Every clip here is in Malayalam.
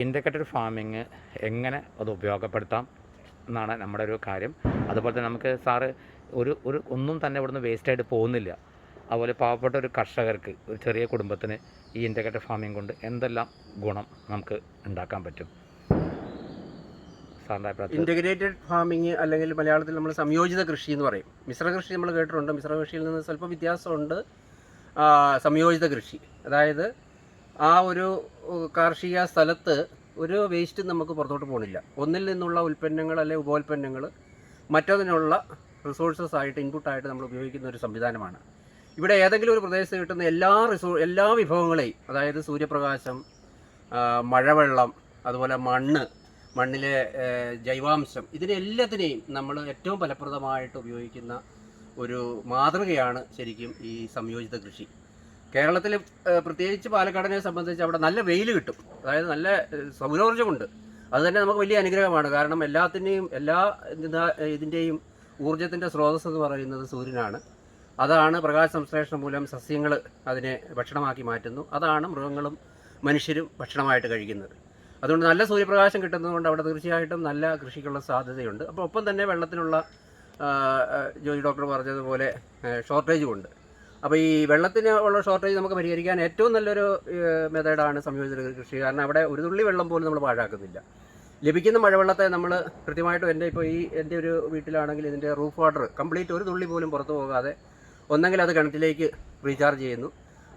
ഇൻറ്റഗ്രേറ്റഡ് ഫാമിങ് എങ്ങനെ അത് ഉപയോഗപ്പെടുത്താം എന്നാണ് നമ്മുടെ ഒരു കാര്യം. അതുപോലെ തന്നെ നമുക്ക് സാറ് ഒരു ഒന്നും തന്നെ ഇവിടുന്ന് വേസ്റ്റായിട്ട് പോകുന്നില്ല. അതുപോലെ പാവപ്പെട്ട ഒരു കർഷകർക്ക്, ഒരു ചെറിയ കുടുംബത്തിന് ഈ ഇൻറ്റഗ്രേറ്റഡ് ഫാമിംഗ് കൊണ്ട് എന്തെല്ലാം ഗുണം നമുക്ക് ഉണ്ടാക്കാൻ പറ്റും സാറിൻ്റെ അഭിപ്രായത്തിൽ? ഇൻ്റഗ്രേറ്റഡ് ഫാമിങ് അല്ലെങ്കിൽ മലയാളത്തിൽ നമ്മൾ സംയോജിത കൃഷി എന്ന് പറയും. മിശ്ര കൃഷി നമ്മൾ കേട്ടിട്ടുണ്ട്. മിശ്ര കൃഷിയിൽ നിന്ന് സ്വല്പം വ്യത്യാസമുണ്ട്. സംയോജിത കൃഷി, അതായത് ആ ഒരു കാർഷിക സ്ഥലത്ത് ഒരു വേസ്റ്റ് നമുക്ക് പുറത്തോട്ട് പോകുന്നില്ല. ഒന്നിൽ നിന്നുള്ള ഉൽപ്പന്നങ്ങൾ അല്ലെങ്കിൽ ഉപോൽപ്പന്നങ്ങൾ മറ്റൊന്നിനുള്ള റിസോഴ്സസ് ആയിട്ട്, ഇൻപുട്ടായിട്ട് നമ്മൾ ഉപയോഗിക്കുന്ന ഒരു സംവിധാനമാണ്. ഇവിടെ ഏതെങ്കിലും ഒരു പ്രദേശത്ത് കിട്ടുന്ന എല്ലാ വിഭവങ്ങളെയും, അതായത് സൂര്യപ്രകാശം, മഴവെള്ളം, അതുപോലെ മണ്ണിലെ ജൈവാംശം, ഇതിനെല്ലാത്തിനെയും നമ്മൾ ഏറ്റവും ഫലപ്രദമായിട്ട് ഉപയോഗിക്കുന്ന ഒരു മാതൃകയാണ് ശരിക്കും ഈ സംയോജിത കൃഷി. കേരളത്തിൽ പ്രത്യേകിച്ച് പാലക്കാടിനെ സംബന്ധിച്ച് അവിടെ നല്ല വെയിൽ കിട്ടും, അതായത് നല്ല സൗരോർജ്ജമുണ്ട്. അതുതന്നെ നമുക്ക് വലിയ അനുഗ്രഹമാണ്. കാരണം ഇതിൻ്റെയും ഊർജ്ജത്തിൻ്റെ സ്രോതസ്സ് എന്ന് പറയുന്നത് സൂര്യനാണ്. അതാണ് പ്രകാശ സംശ്ലേഷണം മൂലം സസ്യങ്ങൾ അതിനെ ഭക്ഷണമാക്കി മാറ്റുന്നു. അതാണ് മൃഗങ്ങളും മനുഷ്യരും ഭക്ഷണമായിട്ട് കഴിക്കുന്നത്. അതുകൊണ്ട് നല്ല സൂര്യപ്രകാശം കിട്ടുന്നതുകൊണ്ട് അവിടെ തീർച്ചയായിട്ടും നല്ല കൃഷിക്കുള്ള സാധ്യതയുണ്ട്. അപ്പോൾ ഒപ്പം തന്നെ വെള്ളത്തിനുള്ള ജോജി ഡോക്ടർ പറഞ്ഞതുപോലെ ഷോർട്ടേജുമുണ്ട്. അപ്പോൾ ഈ വെള്ളത്തിന് ഉള്ള ഷോർട്ടേജ് നമുക്ക് പരിഹരിക്കാൻ ഏറ്റവും നല്ലൊരു മെത്തേഡാണ് സംയോജിത കൃഷി. കാരണം അവിടെ ഒരു തുള്ളി വെള്ളം പോലും നമ്മൾ പാഴാക്കുന്നില്ല. ലഭിക്കുന്ന മഴവെള്ളത്തെ നമ്മൾ കൃത്യമായിട്ടും എൻ്റെ ഒരു വീട്ടിലാണെങ്കിൽ ഇതിൻ്റെ റൂഫ് വാട്ടർ കംപ്ലീറ്റ് ഒരു തുള്ളി പോലും പുറത്തു പോകാതെ ഒന്നെങ്കിൽ അത് കിണറ്റിലേക്ക് റീചാർജ് ചെയ്യുന്നു,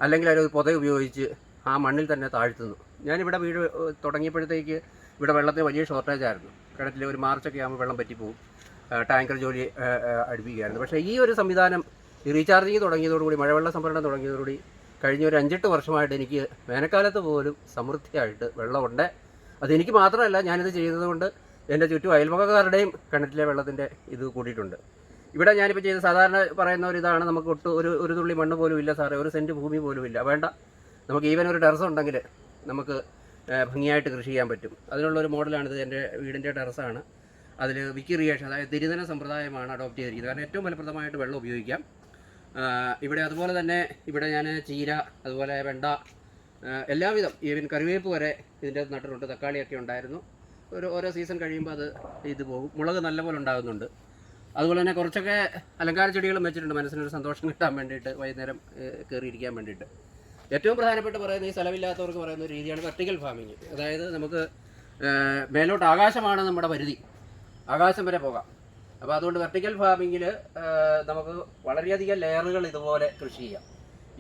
അല്ലെങ്കിൽ അത് പൊത ഉപയോഗിച്ച് ആ മണ്ണിൽ തന്നെ താഴ്ത്തുന്നു. ഞാനിവിടെ വീട് തുടങ്ങിയപ്പോഴത്തേക്ക് ഇവിടെ വെള്ളത്തിന് വലിയ ഷോർട്ടേജ് ആയിരുന്നു. കിണറ്റിൽ ഒരു മാർച്ചൊക്കെ ആകുമ്പോൾ വെള്ളം പറ്റിപ്പോവും. ടാങ്കർ ജോലി അടുപ്പിക്കുകയായിരുന്നു. പക്ഷേ ഈ ഒരു സംവിധാനം റീചാർജിങ് തുടങ്ങിയതോടുകൂടി, മഴവെള്ള സംഭരണം തുടങ്ങിയതോടുകൂടി കഴിഞ്ഞ ഒരു 5-8 വർഷമായിട്ട് എനിക്ക് വേനൽക്കാലത്ത് പോലും സമൃദ്ധിയായിട്ട് വെള്ളമുണ്ട്. അതെനിക്ക് മാത്രമല്ല, ഞാനിത് ചെയ്യുന്നതുകൊണ്ട് എൻ്റെ ചുറ്റും അയൽവക്കക്കാരുടെയും കിണറ്റിലെ വെള്ളത്തിൻ്റെ ഇത് കൂടിയിട്ടുണ്ട്. ഇവിടെ ഞാനിപ്പോൾ ചെയ്ത് സാധാരണ പറയുന്ന ഒരു ഇതാണ്, നമുക്ക് ഒരു തുള്ളി മണ്ണ് പോലും ഇല്ല സാറേ, ഒരു സെൻറ്റ് ഭൂമി പോലും ഇല്ല, വേണ്ട, നമുക്ക് ഈവൻ ഒരു ടെറസ് ഉണ്ടെങ്കിൽ നമുക്ക് ഭംഗിയായിട്ട് കൃഷി ചെയ്യാൻ പറ്റും. അതിനുള്ളൊരു മോഡലാണിത്. എൻ്റെ വീടിൻ്റെ ടെറസാണ്. അതിൽ വിക്ക് ഇറിഗേഷൻ, അതായത് തിരിനന സമ്പ്രദായമാണ് അഡോപ്റ്റ് ചെയ്തിരിക്കുന്നത്. കാരണം ഏറ്റവും ഫലപ്രദമായിട്ട് വെള്ളം ഉപയോഗിക്കാം ഇവിടെ. അതുപോലെ തന്നെ ഇവിടെ ഞാൻ ചീര, അതുപോലെ വെണ്ട, എല്ലാവിധം ഈവൻ കറിവേപ്പ് വരെ ഇതിൻ്റെ നട്ടിട്ടുണ്ട്. തക്കാളിയൊക്കെ ഉണ്ടായിരുന്നു. ഓരോ സീസൺ കഴിയുമ്പോൾ ഇത് പോകും. മുളക് നല്ലപോലെ ഉണ്ടാകുന്നുണ്ട്. അതുപോലെ തന്നെ കുറച്ചൊക്കെ അലങ്കാര ചെടികളും വെച്ചിട്ടുണ്ട്, മനസ്സിനൊരു സന്തോഷം കിട്ടാൻ വേണ്ടിയിട്ട്, വൈകുന്നേരം കയറിയിരിക്കാൻ വേണ്ടിയിട്ട്. ഏറ്റവും പ്രധാനപ്പെട്ട് പറയുന്ന ഈ സ്ഥലമില്ലാത്തവർക്ക് പറയുന്ന ഒരു രീതിയാണ് വെർട്ടിക്കൽ ഫാമിങ്. അതായത് നമുക്ക് മേലോട്ട് ആകാശമാണ് നമ്മുടെ പരിധി, ആകാശം വരെ പോകാം. അപ്പോൾ അതുകൊണ്ട് വെർട്ടിക്കൽ ഫാമിങ്ങിൽ നമുക്ക് വളരെയധികം ലെയറുകൾ ഇതുപോലെ കൃഷി ചെയ്യാം.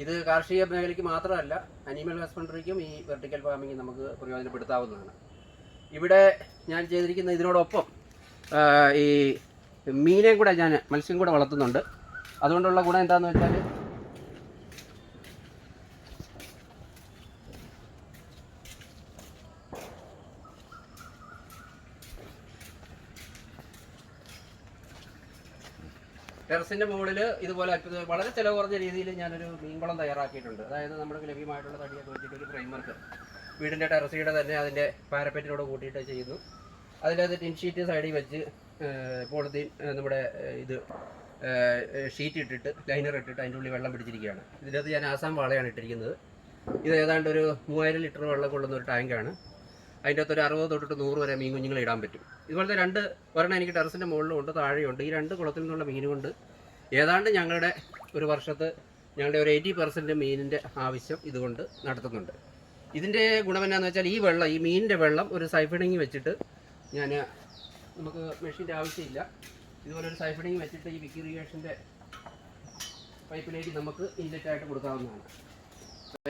ഇത് കാർഷിക മേഖലയ്ക്ക് മാത്രമല്ല, അനിമൽ ഹസ്ബൻഡറിക്കും ഈ വെർട്ടിക്കൽ ഫാമിങ് നമുക്ക് പ്രയോജനപ്പെടുത്താവുന്നതാണ്. ഇവിടെ ഞാൻ ചെയ്തിരിക്കുന്ന ഇതിനോടൊപ്പം ഈ മീനെയും കൂടെ മത്സ്യം കൂടെ വളർത്തുന്നുണ്ട്. അതുകൊണ്ടുള്ള ഗുണം എന്താണെന്ന് വെച്ചാൽ, ടെറസിൻ്റെ മുകളിൽ ഇതുപോലെ വളരെ ചിലവ് കുറഞ്ഞ രീതിയിൽ ഞാനൊരു മീൻകുളം തയ്യാറാക്കിയിട്ടുണ്ട്. അതായത് നമുക്ക് ലഭ്യമായിട്ടുള്ള തടിയൊക്കെ വെച്ചിട്ട് ഒരു ഫ്രെയിംവർക്ക് വീടിൻ്റെ ടെറസിയുടെ തന്നെ അതിൻ്റെ പാരപ്പറ്റിനോട് കൂട്ടിയിട്ട് ചെയ്യുന്നു. അതിലത് ടിൻ ഷീറ്റ് സൈഡിൽ വെച്ച് പോളിത്തീൻ നമ്മുടെ ഷീറ്റ് ഇട്ടിട്ട് ലൈനർ ഇട്ടിട്ട് അതിൻ്റെ ഉള്ളിൽ വെള്ളം പിടിച്ചിരിക്കുകയാണ്. ഇതിനകത്ത് ഞാൻ ആസാം വാളയാണ് ഇട്ടിരിക്കുന്നത്. ഇത് ഏതാണ്ട് ഒരു 3000 ലിറ്റർ വെള്ളം കൊള്ളുന്ന ഒരു ടാങ്കാണ്. അതിൻ്റെ അകത്ത് ഒരു 60 തൊട്ടിട്ട് 100 വരെ മീൻ കുഞ്ഞുങ്ങൾ ഇടാൻ പറ്റും. ഇതുപോലത്തെ ഒരെണ്ണം എനിക്ക് ടെറസിൻ്റെ മുകളിലുണ്ട്, താഴെയുണ്ട്. ഈ 2 കുളത്തിൽ നിന്നുള്ള മീൻ കൊണ്ട് ഏതാണ്ട് ഞങ്ങളുടെ ഒരു വർഷത്ത് ഞങ്ങളുടെ ഒരു 80% മീനിൻ്റെ ആവശ്യം ഇതുകൊണ്ട് നടത്തുന്നുണ്ട്. ഇതിൻ്റെ ഗുണമെന്നാന്ന് വെച്ചാൽ, ഈ മീനിൻ്റെ വെള്ളം ഒരു സൈഫണിങ് വെച്ചിട്ട് നമുക്ക് മെഷീൻ്റെ ആവശ്യമില്ല. ഇതുപോലെ ഒരു സൈഫണിങ് വെച്ചിട്ട് ഈ വിക്ക് ഇറിഗേഷൻ്റെ പൈപ്പിലേക്ക് നമുക്ക് ഇൻലെറ്റായിട്ട് കൊടുക്കാവുന്നതാണ്.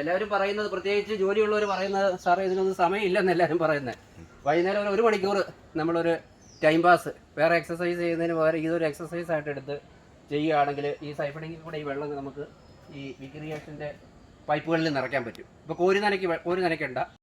എല്ലാവരും പറയുന്നത്, പ്രത്യേകിച്ച് ജോലിയുള്ളവർ പറയുന്നത്, സാറേ ഇതിനൊന്നും സമയമില്ലെന്ന് എല്ലാവരും പറയുന്നത്. വൈകുന്നേരം 1 മണിക്കൂർ നമ്മളൊരു ടൈം പാസ്, വേറെ എക്സസൈസ് ചെയ്യുന്നതിന് പകരം ഇതൊരു എക്സസൈസ് ആയിട്ട് എടുത്ത് ചെയ്യുകയാണെങ്കിൽ ഈ സൈഫണിങ്ങിൽ കൂടെ ഈ വെള്ളം നമുക്ക് ഈ വിക്ക് ഇറിഗേഷൻ്റെ പൈപ്പുകളിൽ നിറയ്ക്കാൻ പറ്റും. ഇപ്പോൾ കോരി നനയ്ക്കണ്ട.